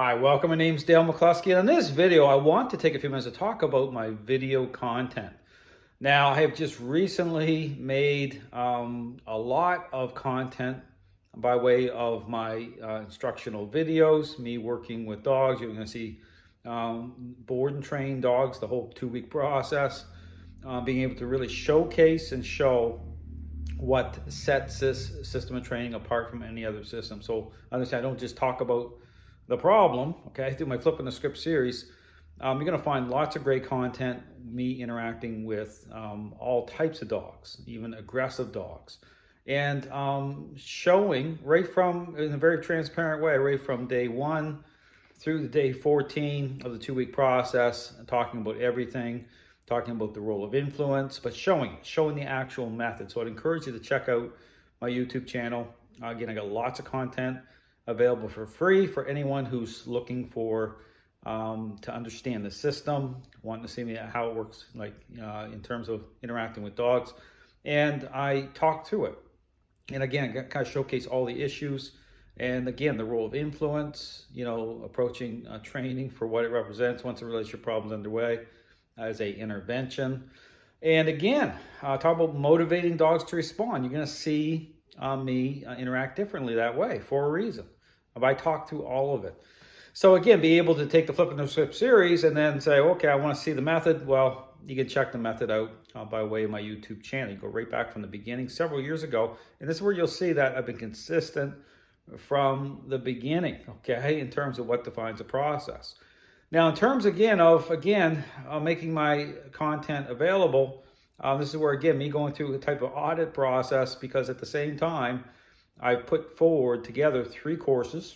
Hi, welcome. My name's Dale McCluskey, and in this video, I want to take a few minutes to talk about my video content. Now, I have just recently made a lot of content by way of my instructional videos, me working with dogs. You're going to see board and train dogs, the whole 2-week process, being able to really showcase and show what sets this system of training apart from any other system. So understand, I don't just talk about the problem, okay, through my Flipping the Script series. You're going to find lots of great content, me interacting with all types of dogs, even aggressive dogs, and showing right from, in a very transparent way, right from day 1 through the day 14 of the 2-week process, talking about everything, talking about the role of influence, but showing the actual method. So I'd encourage you to check out my YouTube channel. Again, I got lots of content available for free for anyone who's looking for to understand the system, wanting to see how it works, like in terms of interacting with dogs. And I talk through it. And again, I kind of showcase all the issues. And again, the role of influence, approaching training for what it represents once a relationship problem's underway as a intervention. And again, talk about motivating dogs to respond. You're going to see me interact differently that way for a reason. I talk through all of it. So again, be able to take the Flipping the Script series and then say, okay, I want to see the method. Well, you can check the method out by way of my YouTube channel. You go right back from the beginning several years ago. And this is where you'll see that I've been consistent from the beginning, okay, in terms of what defines a process. Now, in terms again of making my content available, this is where, again, me going through a type of audit process, because at the same time, I've put forward together 3 courses,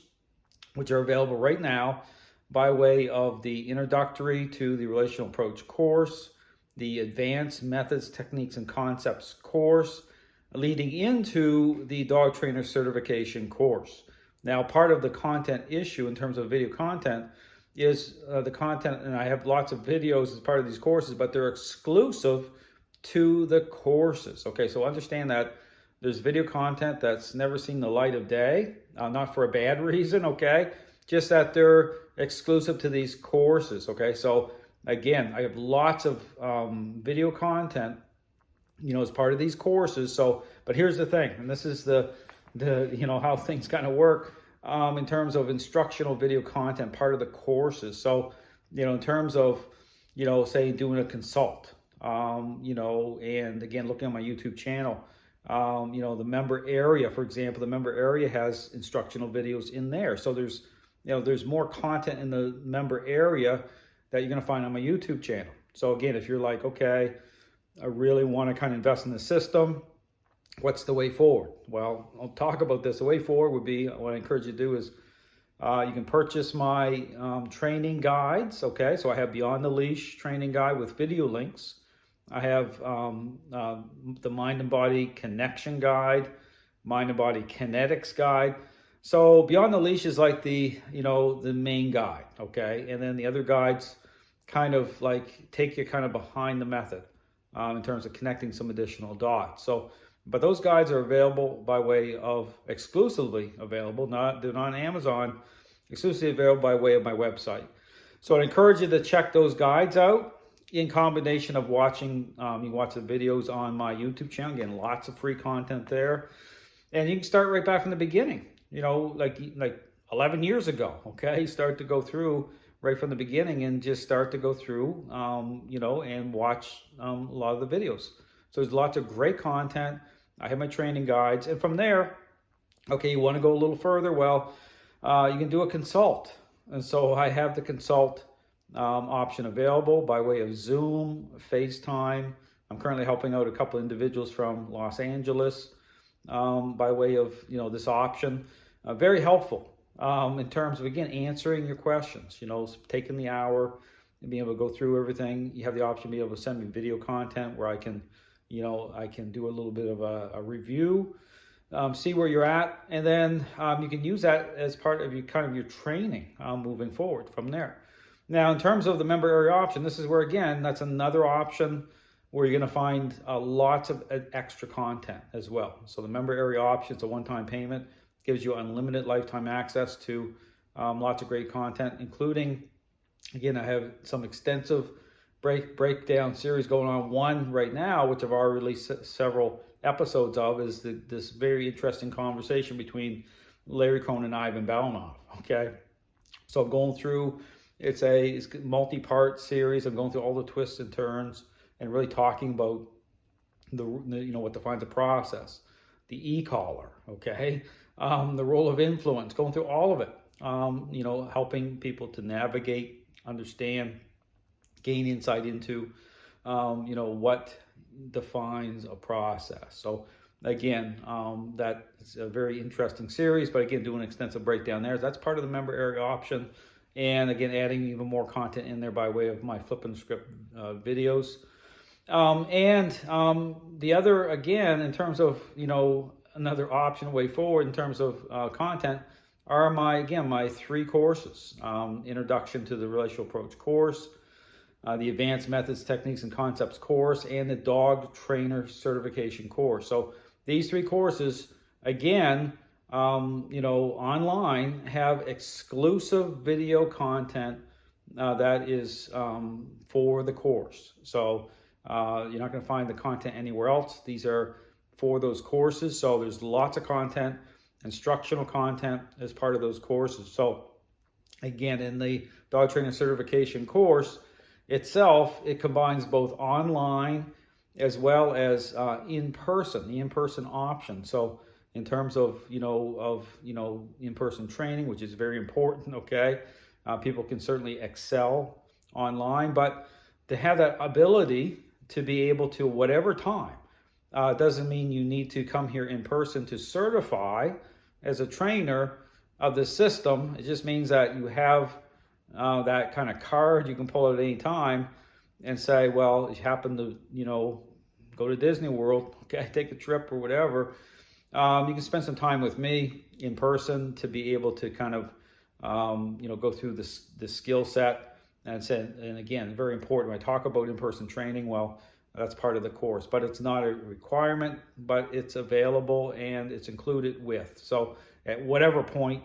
which are available right now by way of the Introductory to the Relational Approach course, the Advanced Methods, Techniques, and Concepts course, leading into the Dog Trainer Certification course. Now, part of the content issue in terms of video content is the content, and I have lots of videos as part of these courses, but they're exclusive to the courses. Okay, so understand that there's video content that's never seen the light of day, not for a bad reason, okay? Just that they're exclusive to these courses, okay? So again, I have lots of video content, as part of these courses. So, but here's the thing, and this is the how things kind of work in terms of instructional video content, part of the courses. So, in terms of, say doing a consult, and again, looking at my YouTube channel, the member area, for example, the member area has instructional videos in there. So there's more content in the member area that you're going to find on my YouTube channel. So again, if you're like, okay, I really want to kind of invest in the system, what's the way forward? Well, I'll talk about this. The way forward would be, what I encourage you to do is you can purchase my training guides. Okay, so I have Beyond the Leash training guide with video links. I have the Mind and Body Connection Guide, Mind and Body Kinetics Guide. So Beyond the Leash is like the main guide, okay? And then the other guides kind of like take you kind of behind the method in terms of connecting some additional dots. So, but those guides are available by way of, exclusively available, they're not on Amazon, exclusively available by way of my website. So I'd encourage you to check those guides out, in combination of watching, you watch the videos on my YouTube channel. Again, lots of free content there. And you can start right back from the beginning, like 11 years ago, okay? Start to go through right from the beginning and just start to go through, and watch a lot of the videos. So there's lots of great content. I have my training guides. And from there, okay, you want to go a little further? Well, you can do a consult. And so I have the consult option available by way of Zoom, FaceTime. I'm currently helping out a couple individuals from Los Angeles by way of this option. Very helpful in terms of, again, answering your questions. Taking the hour and being able to go through everything. You have the option to be able to send me video content where I can do a little bit of a review, see where you're at, and then you can use that as part of your training moving forward from there. Now, in terms of the member area option, this is where, again, that's another option where you're going to find lots of extra content as well. So the member area option, it's a one-time payment, gives you unlimited lifetime access to Lots of great content, including, again, I have some extensive breakdown series going on. One right now, which I've already released several episodes of, is this very interesting conversation between Larry Crone and Ivan Balnov. Okay, so I'm going through. It's a multi-part series. I'm going through all the twists and turns and really talking about the what defines a process, the e-collar. Okay, the role of influence. Going through all of it. Helping people to navigate, understand, gain insight into, what defines a process. So again, that's a very interesting series, but again, doing an extensive breakdown there. That's part of the member area option. And again, adding even more content in there by way of my Flipping the Script videos. The other, again, in terms of, another option way forward in terms of content, are my 3 courses. Introduction to the Relational Approach course, the Advanced Methods, Techniques, and Concepts course, and the Dog Trainer Certification course. So these 3 courses, again, online, have exclusive video content that is for the course. So you're not going to find the content anywhere else. These are for those courses. So there's lots of content, instructional content as part of those courses. So again, in the Dog Trainer Certification course itself, it combines both online as well as in-person, the in-person option. So in terms of, in-person training, which is very important, okay? People can certainly excel online, but to have that ability to be able to, whatever time, doesn't mean you need to come here in person to certify as a trainer of the system. It just means that you have that kind of card you can pull at any time and say, well, you happen to, go to Disney World, okay, take a trip or whatever. You can spend some time with me in person to be able to kind of, go through the skill set. And again, very important when I talk about in-person training, well, that's part of the course, but it's not a requirement, but it's available and it's included with. So at whatever point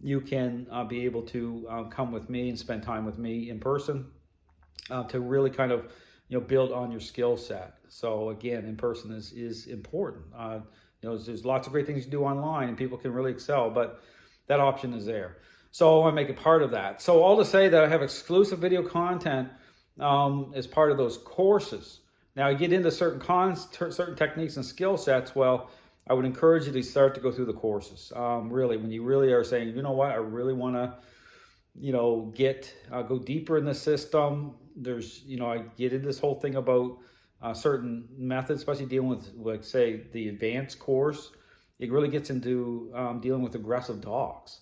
you can be able to come with me and spend time with me in person to really kind of, build on your skill set. So again, in person is important. There's lots of great things you do online and people can really excel, but that option is there. So I want to make it part of that. So all to say that I have exclusive video content as part of those courses. Now, you get into certain techniques and skill sets, well, I would encourage you to start to go through the courses. Really, when you really are saying, you know what, I really want to, go deeper in the system. There's, I get into this whole thing about certain methods, especially dealing with, like, say, the advanced course. It really gets into dealing with aggressive dogs.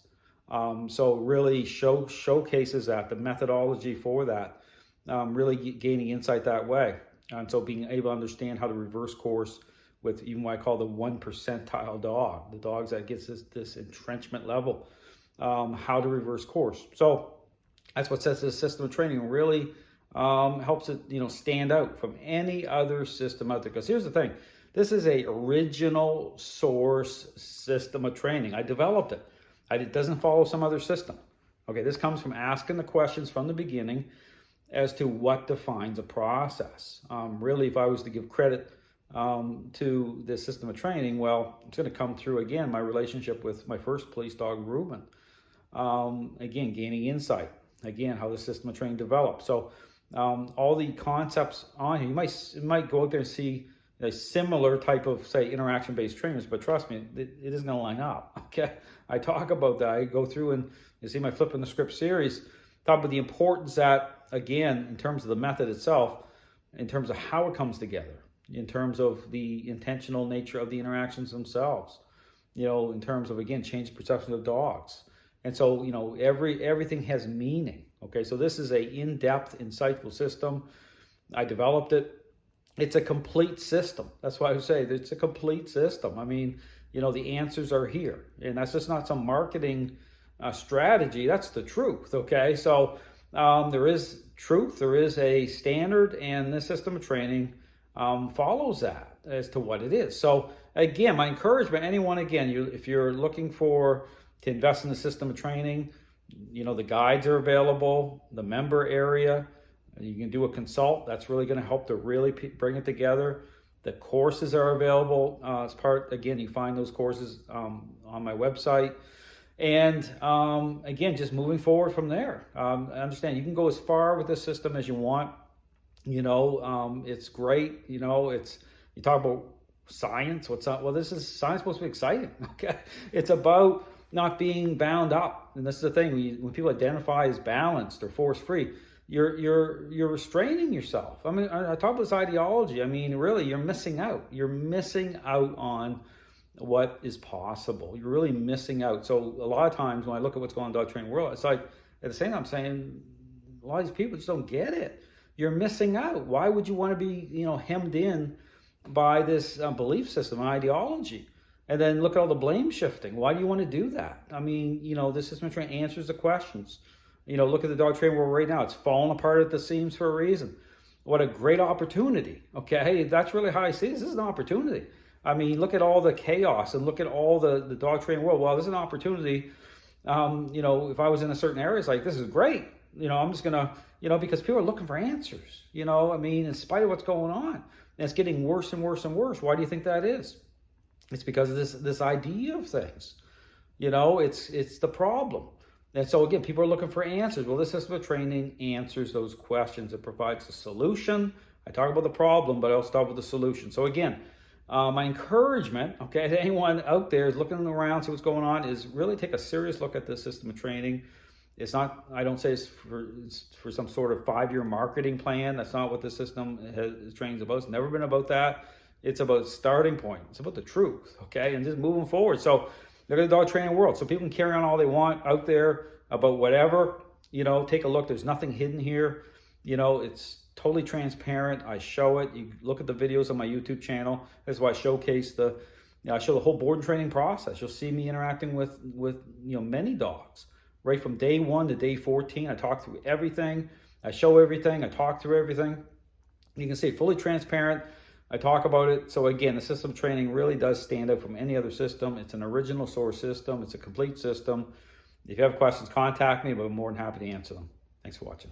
So really showcases that, the methodology for that, really gaining insight that way. And so being able to understand how to reverse course with even what I call the 1 percentile dog, the dogs that gets this entrenchment level, how to reverse course. So that's what sets this system of training, really helps it, stand out from any other system out there. Because here's the thing, this is a original source system of training. I developed it. It doesn't follow some other system. Okay, this comes from asking the questions from the beginning as to what defines a process. Really, if I was to give credit to this system of training, well, it's going to come through, again, my relationship with my first police dog, Ruben. Again, gaining insight. Again, how the system of training develops. So all the concepts on here, you might go out there and see a similar type of, say, interaction-based trainers, but trust me, it isn't going to line up, okay? I talk about that. I go through and you see my Flipping the Script series, talk about the importance that, again, in terms of the method itself, in terms of how it comes together, in terms of the intentional nature of the interactions themselves, in terms of, again, change perception of dogs. And so, everything has meaning, okay? So this is a in-depth, insightful system. I developed it. It's a complete system. That's why I would say it's a complete system. I mean, the answers are here. And that's just not some marketing strategy. That's the truth, okay? So there is truth. There is a standard, and this system of training follows that as to what it is. So again, my encouragement, anyone, again, if you're looking to invest in the system of training, The guides are available, the member area. You can do a consult. That's really going to help to really bring it together. The courses are available as part. Again, you find those courses on my website. And again, just moving forward from there. I understand you can go as far with this system as you want. It's great. You talk about science. What's up? Well, this is science supposed to be exciting. Okay, it's about not being bound up. And this is the thing: when people identify as balanced or force-free, you're restraining yourself. I mean, I talk about this ideology. I mean, really, you're missing out. You're missing out on what is possible. You're really missing out. So a lot of times when I look at what's going on in the dog training world, it's like at the same time I'm saying a lot of these people just don't get it. You're missing out. Why would you want to be, hemmed in by this belief system and ideology? And then look at all the blame shifting. Why do you want to do that? I mean, this system of training answers the questions. Look at the dog training world right now. It's falling apart at the seams for a reason. What a great opportunity. Okay, that's really how I see this. This is an opportunity. I mean, look at all the chaos and look at all the dog training world. Well, there's an opportunity. If I was in a certain area, it's like, this is great. I'm just going to, because people are looking for answers, I mean, in spite of what's going on. And it's getting worse and worse and worse. Why do you think that is? It's because of this idea of things. It's the problem. And so again, people are looking for answers. Well, this system of training answers those questions. It provides a solution. I talk about the problem, but I'll start with the solution. So again, my encouragement, okay, to anyone out there is looking around, see what's going on, is really take a serious look at this system of training. It's not, I don't say it's for some sort of 5-year marketing plan. That's not what this system is training is about. It's never been about that. It's about starting point. It's about the truth, okay, and just moving forward. So look at the dog training world. So people can carry on all they want out there about whatever, take a look. There's nothing hidden here. It's totally transparent. I show it. You look at the videos on my YouTube channel. That's why I showcase I show the whole board and training process. You'll see me interacting with many dogs, right from day 1 to day 14. I talk through everything. I show everything. I talk through everything. You can see fully transparent. I talk about it. So again, the system training really does stand out from any other system. It's an original source system. It's a complete system. If you have questions, contact me, but I'm more than happy to answer them. Thanks for watching.